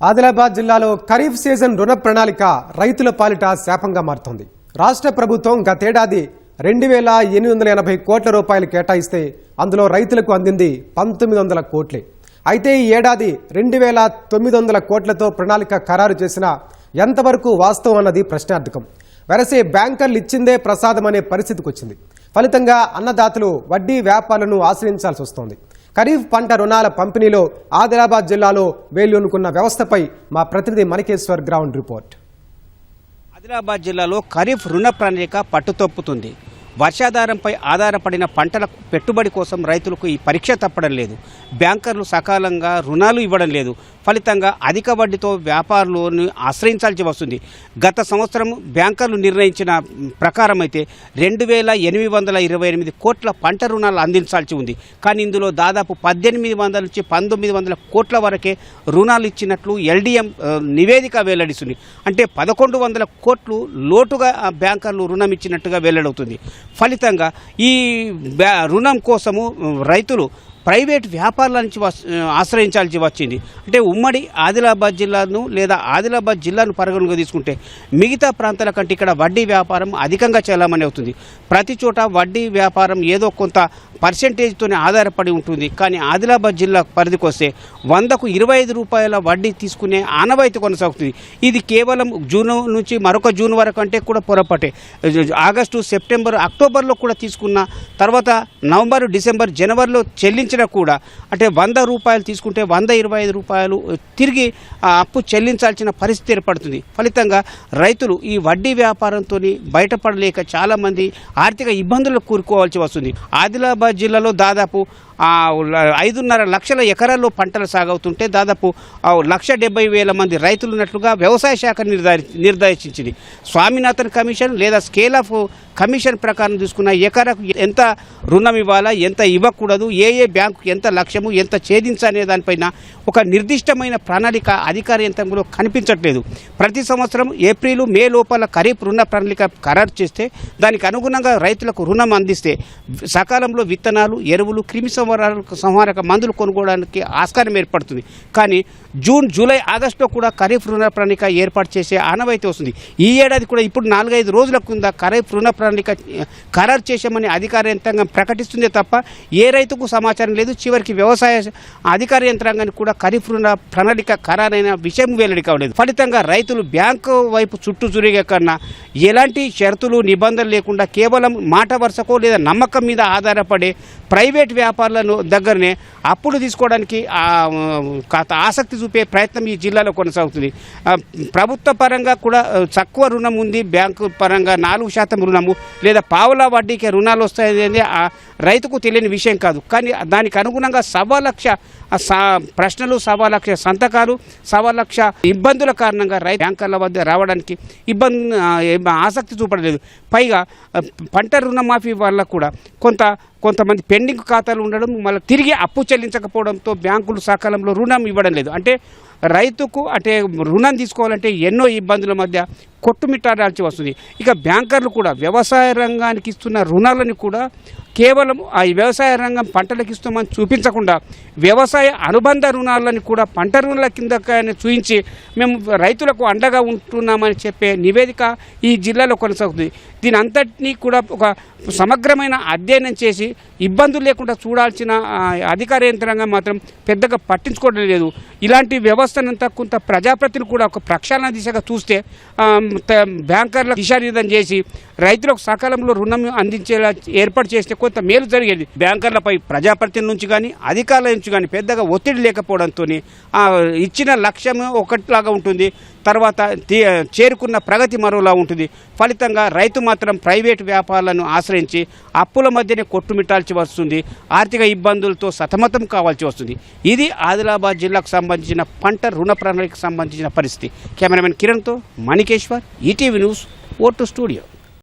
ఆదిలాబాద్ జిల్లాలో ఖరీఫ్ సీజన్ రుణ ప్రణాళిక రైతుల పాలిట శాపంగా మారుతోంది. రాష్ట్ర ప్రభుత్వం గతేడాది 2,880 కోట్ల రూపాయలు కేటాయిస్తే అందులో రైతులకు అందింది 1,900 కోట్లే. అయితే ఈ ఏడాది 2,900 కోట్లతో ప్రణాళిక ఖరారు చేసినా ఎంతవరకు వాస్తవం అన్నది ప్రశ్నార్థకం. వెరసే బ్యాంకర్లు ఇచ్చిందే ప్రసాదం అనే పరిస్థితికి వచ్చింది. ఫలితంగా అన్నదాతలు వడ్డీ వ్యాపారులను ఆశ్రయించాల్సి వస్తోంది. ఖరీఫ్ పంట రుణాల పంపిణీలో ఆదిలాబాద్ జిల్లాలో వేళ్లూనుకున్న వ్యవస్థపై మా ప్రతినిధి మణికేశ్వర్ గ్రౌండ్ రిపోర్ట్. ఆదిలాబాద్ జిల్లాలో ఖరీఫ్ రుణ ప్రణాళిక పట్టుతొప్పుతుంది. వర్షాధారంపై ఆధారపడిన పంటల పెట్టుబడి కోసం రైతులకు ఈ పరీక్ష తప్పడం లేదు. బ్యాంకర్లు సకాలంగా రుణాలు ఇవ్వడం లేదు. ఫలితంగా అధిక వడ్డీతో వ్యాపారులను ఆశ్రయించాల్సి వస్తుంది. గత సంవత్సరం బ్యాంకర్లు నిర్ణయించిన ప్రకారం అయితే 2,828 కోట్ల పంట రుణాలు అందించాల్సి ఉంది. కానీ ఇందులో దాదాపు 1,800 నుంచి 1,900 కోట్ల వరకే రుణాలు ఇచ్చినట్లు ఎల్డీఎం నివేదిక వెల్లడిస్తుంది. అంటే 1,100 కోట్లు లోటుగా బ్యాంకర్లు రుణం ఇచ్చినట్టుగా వెల్లడవుతుంది. ఫలితంగా ఈ రుణం కోసము రైతులు ప్రైవేట్ వ్యాపారాల నుంచి ఆశ్రయించాల్సి వచ్చింది. అంటే ఉమ్మడి ఆదిలాబాద్ జిల్లాను లేదా ఆదిలాబాద్ జిల్లాను పరిగణలోకి తీసుకుంటే మిగతా ప్రాంతాల కంటే ఇక్కడ వడ్డీ వ్యాపారం అధికంగా చలామణి అవుతుంది. ప్రతి చోట వడ్డీ వ్యాపారం ఏదో కొంత పర్సెంటేజ్తోనే ఆధారపడి ఉంటుంది. కానీ ఆదిలాబాద్ జిల్లా పరిధికి వస్తే 100కు 25 రూపాయల వడ్డీ తీసుకునే ఆనవాయితీ కొనసాగుతుంది. ఇది కేవలం జూన్ నుంచి మరొక జూన్ వరకు అంటే కూడా పొరపాటే. ఆగస్టు, సెప్టెంబర్, అక్టోబర్లో కూడా తీసుకున్న తర్వాత నవంబర్, డిసెంబర్, జనవరిలో చెల్లించిన కూడా అంటే 100 రూపాయలు తీసుకుంటే 125 రూపాయలు తిరిగి అప్పు చెల్లించాల్సిన పరిస్థితి ఏర్పడుతుంది. ఫలితంగా రైతులు ఈ వడ్డీ వ్యాపారంతో బయటపడలేక చాలామంది ఆర్థిక ఇబ్బందులకు కూరుకోవాల్సి వస్తుంది. ఆదిలాబాద్ జిల్లాలో దాదాపు 5.5 లక్షల ఎకరాల్లో పంటలు సాగవుతుంటే దాదాపు 1,70,000 మంది రైతులు ఉన్నట్లుగా వ్యవసాయ శాఖ నిర్దేశించింది. స్వామినాథన్ కమిషన్ లేదా స్కేల్ ఆఫ్ కమిషన్ ప్రకారం చూసుకున్న ఎకరాకు ఎంత రుణం ఇవ్వాలా, ఎంత ఇవ్వకూడదు, ఏ బ్యాంకు ఎంత లక్ష్యము, ఎంత ఛేదించనే దానిపైన ఒక నిర్దిష్టమైన ప్రణాళిక అధికార యంత్రంలో కనిపించట్లేదు. ప్రతి సంవత్సరం ఏప్రిల్, మే లోపల ఖరీఫ్ రుణ ప్రణాళిక ఖరారు చేస్తే దానికి అనుగుణంగా రైతులకు రుణం అందిస్తే సకాలంలో విత్తనాలు, ఎరువులు, క్రిమి సంహారక మందులు కొనుక్కోవడానికి ఆస్కారం ఏర్పడుతుంది. కానీ జూన్, జూలై, ఆగస్టులో కూడా ఖరీఫ్ రుణ ప్రణాళిక ఏర్పాటు చేసే ఆనవాయితీ వస్తుంది. ఈ ఏడాది కూడా ఇప్పుడు 4-5 రోజుల కింద ఖరీఫ్ రుణ ప్రణాళిక ఖరారు చేశామని అధికార యంత్రాంగం ప్రకటిస్తుందే తప్ప ఏ రైతుకు సమాచారం లేదు. చివరికి వ్యవసాయ అధికార యంత్రాంగానికి కూడా ఖరీఫ్ రుణ ప్రణాళిక ఖరారైన విషయం వెల్లడి కావలేదు. ఫలితంగా రైతులు బ్యాంకు వైపు చుట్టూ చురిగే కన్నా ఎలాంటి షరతులు, నిబంధనలు లేకుండా కేవలం మాట వరుసకో లేదా నమ్మకం మీద ఆధారపడే ప్రైవేట్ వ్యాపారులను దగ్గరనే అప్పులు తీసుకోవడానికి ఆసక్తి చూపే ప్రయత్నం ఈ జిల్లాలో కొనసాగుతుంది. ప్రభుత్వ పరంగా కూడా తక్కువ రుణం ఉంది. బ్యాంకు పరంగా 4% రుణము లేదా పావులా వడ్డీకి రుణాలు వస్తాయనేది రైతుకు తెలియని విషయం కాదు. కానీ దానికి అనుగుణంగా 1,00,000 ప్రశ్నలు, 1,00,000 సంతకాలు, 1,00,000 ఇబ్బందుల కారణంగా రైతు బ్యాంకర్ల వద్ద రావడానికి ఆసక్తి చూపడలేదు. పైగా పంట రుణమాఫీ వల్ల కూడా కొంతమంది పెండింగ్ ఖాతాలు ఉండడం, మళ్ళీ తిరిగి అప్పు చెల్లించకపోవడంతో బ్యాంకులు సకాలంలో రుణం ఇవ్వడం లేదు. అంటే రైతుకు అంటే రుణం తీసుకోవాలంటే ఎన్నో ఇబ్బందుల మధ్య కొట్టుమిట్టాడాల్సి వస్తుంది. ఇక బ్యాంకర్లు కూడా వ్యవసాయ రంగానికి ఇస్తున్న రుణాలను కూడా కేవలం ఆ వ్యవసాయ రంగం పంటలకు ఇస్తామని చూపించకుండా వ్యవసాయ అనుబంధ రుణాలను కూడా పంట రుణాల కింద చూపించి మేము రైతులకు అండగా ఉంటున్నామని చెప్పే నివేదిక ఈ జిల్లాలో కొనసాగుతుంది. దీని అంతటినీ కూడా ఒక సమగ్రమైన అధ్యయనం చేసి ఇబ్బందులు లేకుండా చూడాల్సిన అధికార యంత్రాంగం మాత్రం పెద్దగా పట్టించుకోవడం లేదు. ఇలాంటి వ్యవస్థనంతా కొంత ప్రజాప్రతినిధులు కూడా ఒక ప్రక్షాళన దిశగా చూస్తే బ్యాంకర్లకు దిశానిర్దేశం చేసి రైతులకు సకాలంలో రుణం అందించేలా ఏర్పాటు చేస్తే కొంత మేలు జరిగేది. బ్యాంకర్లపై ప్రజాప్రతినిధుల నుంచి కానీ అధికారుల నుంచి కానీ పెద్దగా ఒత్తిడి లేకపోవడంతో ఇచ్చిన లక్ష్యం ఒకటిలాగా ఉంటుంది, తర్వాత చేరుకున్న ప్రగతి మరోలా ఉంటుంది. ఫలితంగా రైతు మాత్రం ప్రైవేటు వ్యాపారాలను ఆశ్రయించి అప్పుల మధ్యనే కొట్టుమిట్టాల్సి వస్తుంది. ఆర్థిక ఇబ్బందులతో సతమతం కావాల్సి వస్తుంది. ఇది ఆదిలాబాద్ జిల్లాకు సంబంధించిన పంట రుణ ప్రణాళికకు సంబంధించిన పరిస్థితి. కెమెరామెన్ కిరణ్తో మణికేశ్వర్, ఈటీవీ న్యూస్, ఓటు స్టూడియో.